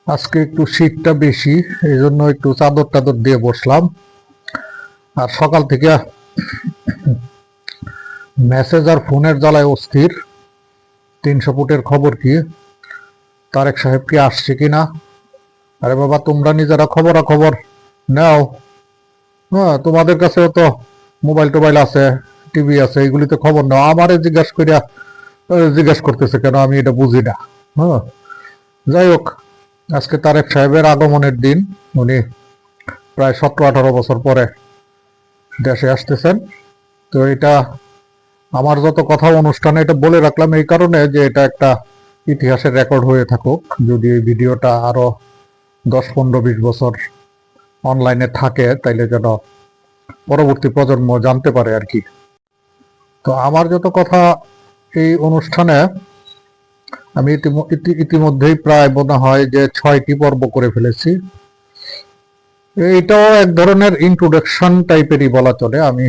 আজকে একটু শীতটা বেশি, এই জন্য একটু চাদর টাদর দিয়ে বসলাম। আর সকাল থেকে মেসেজ আর ফোনের জ্বালায় অস্থির। 300 ফুটের খবর কি, তারেক সাহেব কি আসছে কিনা? আরে বাবা, তোমরা নিজেরা খবরাখবর নাও। হ্যাঁ, তোমাদের কাছেও তো মোবাইল টোবাইল আছে, টিভি আছে, এগুলিতে খবর নাও। আমারে জিজ্ঞাসা করতেছে কেন, আমি এটা বুঝি না। হ্যাঁ, যাই হোক, আজকে তারেক সাহেবের আগমনের দিন। উনি প্রায় 17-18 বছর পরে দেশে আসতেছেন। তো এটা আমার যত কথা অনুষ্ঠানে এটা বলে রাখলাম এই কারণে যে এটা একটা ইতিহাসের রেকর্ড হয়ে থাকুক। যদি এই ভিডিওটা আরো 10, 15, 20 বছর অনলাইনে থাকে, তাইলে যেন পরবর্তী প্রজন্ম জানতে পারে আর কি। তো আমার যত কথা এই অনুষ্ঠানে আমি ইতিমধ্যেই প্রায় মনে হয় যে 6টি পর্ব করে ফেলেছি। এইটাও এক ধরনের ইন্ট্রোডাকশন টাইপেরই বলা চলে। আমি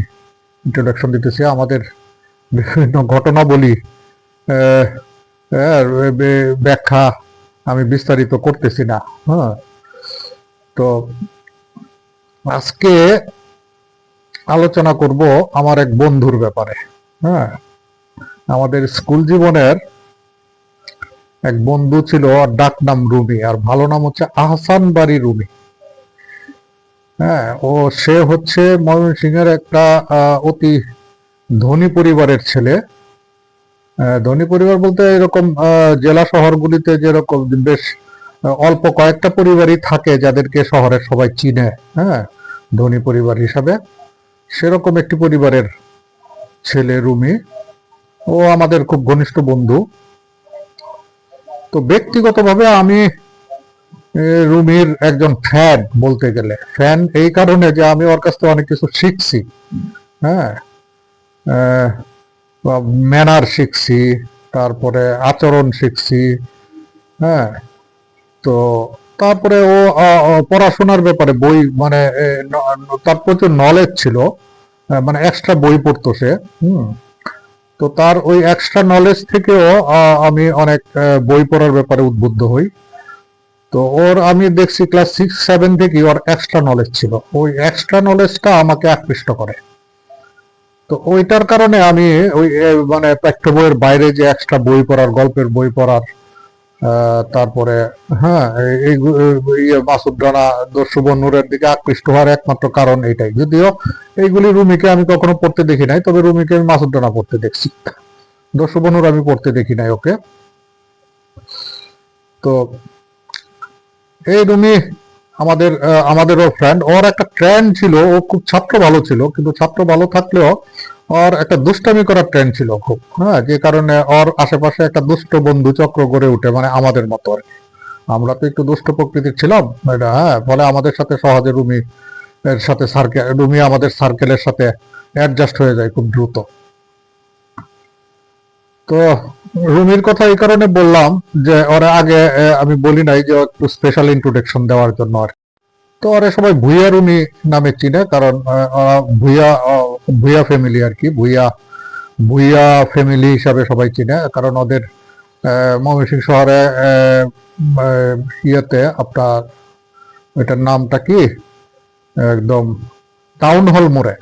ইন্ট্রোডাকশন দিতেছি আমাদের বিভিন্ন ঘটনাবলী, ব্যাখ্যা আমি বিস্তারিত করতেছি না। হ্যাঁ, তো আজকে আলোচনা করব আমার এক বন্ধুর ব্যাপারে। হ্যাঁ, আমাদের স্কুল জীবনের এক বন্ধু ছিল, আর ডাক নাম রুমি, আর ভালো নাম হচ্ছে আহসান বাড়ি রুমি। হ্যাঁ, সে হচ্ছে ময়মনসিংহের একটা অতি ধনী পরিবারের ছেলে। ধনী পরিবার বলতে এরকম জেলা শহরগুলিতে যেরকম বেশ অল্প কয়েকটা পরিবারই থাকে যাদেরকে শহরের সবাই চিনে, হ্যাঁ, ধনী পরিবার হিসাবে। সেরকম একটি পরিবারের ছেলে রুমি। ও আমাদের খুব ঘনিষ্ঠ বন্ধু। তো ব্যক্তিগতভাবে আমি রুমির একজন ফ্যান বলতে গেলে। ফ্যান এই কারণে যে আমি ওর কাছ থেকে অনেক কিছু শিখছি। হ্যাঁ, ম্যানার শিখছি, তারপরে আচরণ শিখছি। হ্যাঁ, তো তারপরে ও পড়াশোনার ব্যাপারে বই, মানে তার প্রচুর নলেজ ছিল। মানে এক্সট্রা বই পড়তো সে। তো তার ওই এক্সট্রা নলেজ থেকেও আমি অনেক বই পড়ার ব্যাপারে উদ্বুদ্ধ হই। তো আমি দেখছি ক্লাস 6, 7 থেকে ওর এক্সট্রা নলেজ ছিল। ওই এক্সট্রা নলেজটা আমাকে আকৃষ্ট করে। তো ওইটার কারণে আমি ওই মানে পাঠ্য বইয়ের বাইরে যে এক্সট্রা বই পড়ার, গল্পের বই পড়ার, তারপরে হ্যাঁ, এই মাসুদ রানা, দস্যু বন্যুরের দিকে আকৃষ্ট হওয়ার একমাত্র কারণ এটাই। যদিও এইগুলি রুমিকে আমি কখনো পড়তে দেখি নাই, তবে রুমিকে আমি মাসুদ রানা পড়তে দেখছি, দস্যু বন্যুর আমি পড়তে দেখি নাই ওকে। তো এই রুমি আমাদেরও ফ্রেন্ড। ওর একটা ট্রেন্ড ছিল, ও খুব ছাত্র ভালো ছিল, কিন্তু ছাত্র ভালো থাকলেও ওর একটা দুষ্টামি করার ট্রেন্ড ছিল খুব। হ্যাঁ, যে কারণে ওর আশেপাশে একটা দুষ্ট বন্ধু চক্র গড়ে উঠে, মানে আমাদের মতো আর কি। আমরা তো একটু দুষ্ট প্রকৃতির ছিলাম, এটা। হ্যাঁ, ফলে আমাদের সাথে সহজে রুমি আমাদের সার্কেলের সাথে অ্যাডজাস্ট হয়ে যায় খুব দ্রুত। তো রুমির কথা এই কারণে বললাম যে ওরা আগে আমি বলি নাই যে একটু স্পেশাল ইন্ট্রোডাকশন দেওয়ার জন্য আর কি। তো ওরা সবাই ভুইয়া রুমি নামে চিনে, কারণ ওরা ভুইয়া ফ্যামিলি আর কি। ভুইয়া ফ্যামিলি হিসাবে সবাই চিনে, কারণ ওদের ময়মনসিংহ শহরে ইয়েতে আপনার ওইটার নামটা কি, একদম টাউন হল মোড়ে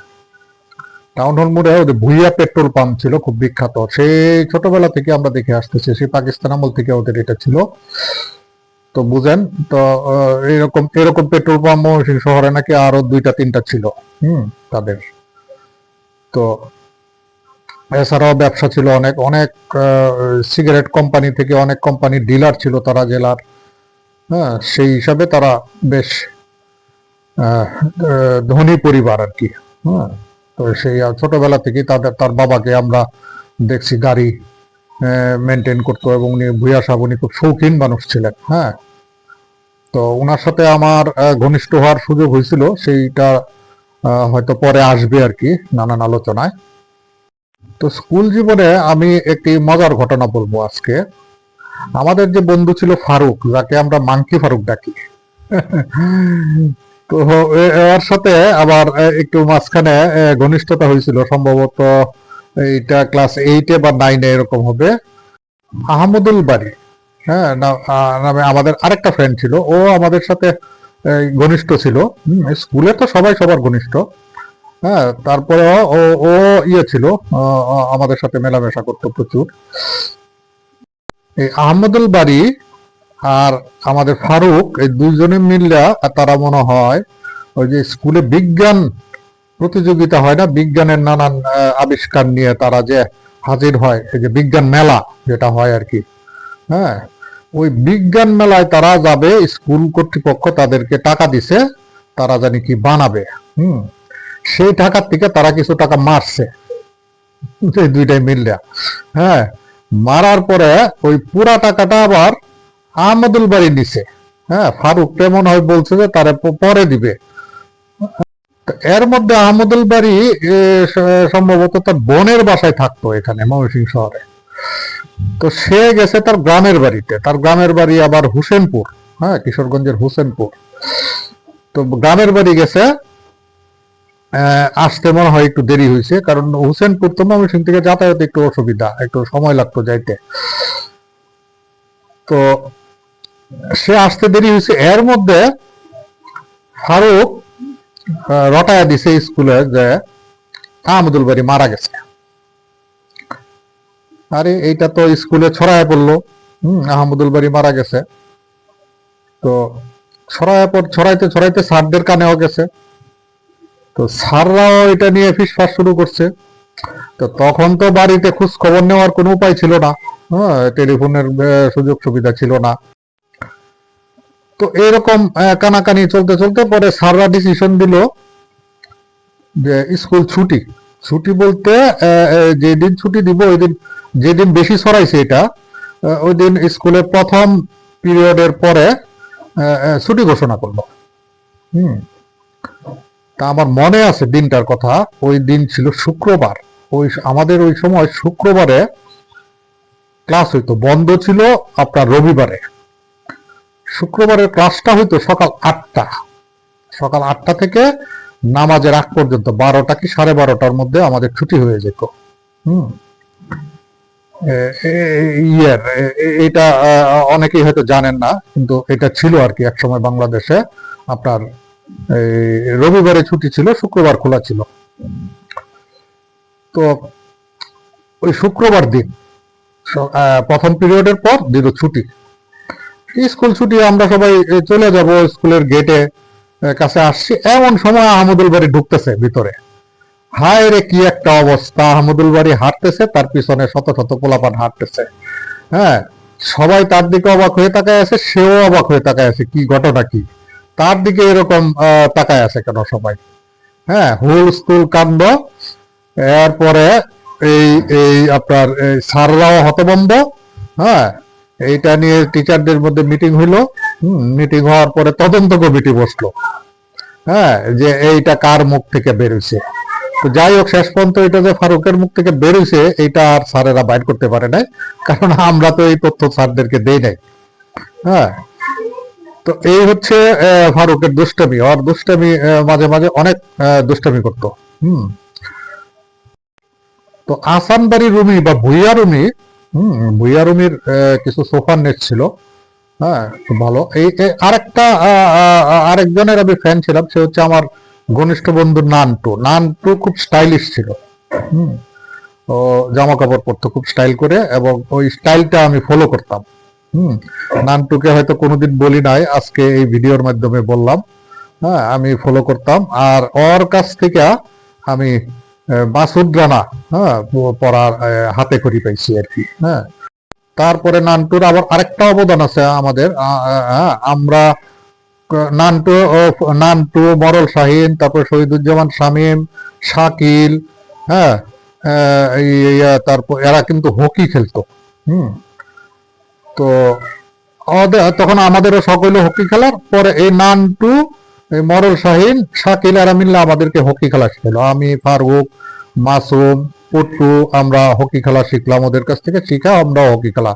ওদের ভুইয়া পেট্রোল পাম্প ছিল, খুব বিখ্যাত। সেই ছোটবেলা থেকে আমরা দেখে আসতেছি, সেই পাকিস্তান আমল থেকে ওদের এটা ছিল। তো বুঝেন তো, এরকম এরকম পেট্রোল পাম্প ময়মনসিংহ শহরে নাকি আরো 2-3টা ছিল তাদের। তো এছাড়াও ব্যবসা ছিল অনেক অনেক, সিগারেট কোম্পানি থেকে অনেক কোম্পানির ডিলার ছিল তারা জেলার। হ্যাঁ, সেই হিসাবে তারা বেশ ধনী পরিবার আর কি। হ্যাঁ, তো সেই ছোটবেলা থেকেই তার বাবাকে আমরা দেখছি গাড়ি মেনটেন করতো, এবং উনি ভূয়া সাহেব, উনি খুব শৌখিন মানুষ ছিলেন। হ্যাঁ, তো ওনার সাথে আমার ঘনিষ্ঠ হওয়ার সুযোগ হয়েছিল, সেইটা হয়তো পরে আসবে আর কি নানান আলোচনায়। তো স্কুল জীবনে আমি একটি মজার ঘটনা বলবো আজকে। আমাদের যে বন্ধু ছিল ফারুক, যাকে আমরা মাংকি ফারুক ডাকি, তো এর সাথে আবার একটু মাঝখানে ঘনিষ্ঠতা হয়েছিল, সম্ভবত এইটা ক্লাস 8 বা 9 এরকম হবে। আহমদুল বাড়ি, হ্যাঁ নামে আমাদের আরেকটা ফ্রেন্ড ছিল, ও আমাদের সাথে ঘনিষ্ঠ ছিল। স্কুলে তো সবাই সবার ঘনিষ্ঠ। হ্যাঁ, তারপরে ও ও ইয়ে ছিল, আমাদের সাথে মেলামেশা করতো প্রচুর। এই আহমদুল বাড়ি আর আমাদের ফারুক, এই দুইজনে মিললে তারা মনে হয় ওই যে স্কুলে বিজ্ঞান প্রতিযোগিতা হয় না, বিজ্ঞানের নানান আবিষ্কার নিয়ে তারা যে হাজির হয়, এই যে বিজ্ঞান মেলা যেটা হয় আর কি। হ্যাঁ, ওই বিজ্ঞান মেলায় তারা যাবে, স্কুল কর্তৃপক্ষ তাদেরকে টাকা দিছে, তারা জানি কি বানাবে। হুম, সেই টাকার থেকে তারা কিছু টাকা মারছে, এই দুইটাই মিললে। হ্যাঁ, মারার পরে ওই পুরা টাকাটা আবার আহমদুল বাড়ি নিছে। হ্যাঁ, ফারুক কেমন হয় বলছে যে তারা পরে দিবে। এর মধ্যে আহমদুল বাড়ি সম্ভবত তার বোনের বাসায় থাকতো এখানে ময়মনসিংহ শহরে। তো সে গেছে তার গ্রামের বাড়িতে, তার গ্রামের বাড়ি আবার হোসেনপুর। হ্যাঁ, কিশোরগঞ্জের হোসেনপুর। তো গ্রামের বাড়ি গেছে, আসতে মনে হয় একটু দেরি হয়েছে, কারণ হোসেনপুর তো ময়মনসিংহ থেকে যাতায়াতে একটু অসুবিধা, একটু সময় লাগতো যাইতে। তো সে আসতে দেরি হয়েছে, এর মধ্যে ফারুক রটায়া দিছে স্কুলে যে আহমদুল বাড়ি মারা গেছে। আরে এইটা তো স্কুলে ছড়ায় পড়লো, আহমদুল বাড়ি মারা গেছে। তো ছড়াইতে ছড়াইতে স্যারদের কানেও গেছে। তো স্যাররাও এটা নিয়ে ফিসফাস শুরু করছে। তো তখন তো বাড়িতে খোঁজ খবর নেওয়ার কোনো উপায় ছিল না, হ্যাঁ, টেলিফোনের সুযোগ সুবিধা ছিল না। তো এরকম কানাকানি চলতে চলতে পরে স্যাররা ডিসিশন দিল যে স্কুল ছুটি। ছুটি বলতে যেদিন ছুটি দিব ওই দিন, যেদিন বেশি ছড়াইছে এটা, ওই দিন স্কুলে প্রথম পিরিয়ডের পরে ছুটি ঘোষণা করলো। হুম, তা আমার মনে আছে দিনটার কথা, ওই দিন ছিল শুক্রবার। আমাদের ওই সময় শুক্রবারে ক্লাস হইতো, বন্ধ ছিল আপনার রবিবারে। শুক্রবারের ক্লাসটা হইতো সকাল 8টা থেকে নামাজের আগ পর্যন্ত, 12টা কি 12:30টার মধ্যে আমাদের ছুটি হয়ে যেত। হুম, এটা অনেকেই হয়তো জানেন না, কিন্তু এটা ছিল আর কি একসময় বাংলাদেশে। আপনার রবিবারে ছুটি ছিল, শুক্রবার খোলা ছিল। তো ওই শুক্রবার দিন প্রথম পিরিয়ডের পর দিল ছুটি, স্কুল ছুটি, আমরা সবাই চলে যাব স্কুলের গেটে কাছে আসছি, এমন সময় আহমদুল বাড়ি ঢুকতেছে ভিতরে। হায় রে, কি একটা অবস্থা! আহমদুল বাড়ি হাঁটতেছে, তার পিছনে শত শত পোলাপান হাঁটতেছে। হ্যাঁ, সবাই তার দিকে অবাক হয়ে তাকায় আছে, সেও অবাক হয়ে তাকায় আছে, কি ঘটনা কি, তার দিকে এরকম তাকায় আছে কেন সবাই। হ্যাঁ, হুল স্কুল কাণ্ড। এরপরে এই এই আপনার স্যাররাও হতভম্ব। হ্যাঁ, এইটা নিয়ে টিচারদের মধ্যে মিটিং হইলো। মিটিং হওয়ার পরে তদন্ত কমিটি বসলো। হ্যাঁ, যে এইটা কার মুখ থেকে বেরোইছে। তো যাই হোক, শেষ পর্যন্ত এটা যে ফারুকের মুখ থেকে বেরোইছে এইটা আর স্যারেরা বাইর করতে পারে নাই, কারণ আমরা তো এই তথ্য স্যারদেরকে দেই নাই। হ্যাঁ, তো এই হচ্ছে ফারুকের দুষ্টামি। আর দুষ্টামি মাঝে মাঝে অনেক দুষ্টামি করতো। তো আসান বাড়ি রুমি বা ভুইয়া রুমি, ভুইয়া রুমির কিছু সোফার নেট ছিল। হ্যাঁ, খুব ভালো। এই আরেকজনের আমি ফ্যান ছিলাম, সে হচ্ছে আমার ঘনিষ্ঠ বন্ধু নান্টু। নান্টু খুব স্টাইলিশ ছিল। ও জামা কাপড় পরতো খুব স্টাইল করে, এবং ওই স্টাইলটা আমি ফলো করতাম। নান্টুকে হয়তো কোনোদিন বলি নাই, আজকে এই ভিডিওর মাধ্যমে বললাম। হ্যাঁ, আমি ফলো করতাম, আর ওর কাছ থেকে আমি মাসুদ রানা, হ্যাঁ, পড়ার হাতে খড়ি পাইছি আর কি। হ্যাঁ, তারপরে নান্টুর আবার আরেকটা অবদান আছে আমাদের। আমরা নান্টু, মরল শাহিন, তারপর শহীদুজ্জামান শামীম, শাকিল, হ্যাঁ, তারপর এরা কিন্তু হকি খেলতো। তো তখন আমাদেরও শখ হইলো হকি খেলার। পরে এই নান্টু, মরল শাহিন, শাকিল এরা মিললে আমাদেরকে হকি খেলা শিখালো। আমি, ফারুক, মাসুম, পুট্টু, আমরা হকি খেলা শিখলাম ওদের কাছ থেকে। শিখা আমরা হকি খেলা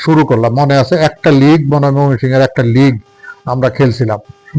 শুরু করলাম। মনে আছে একটা লিগ, ময়মনসিংহের একটা লিগ আমরা খেলছিলাম।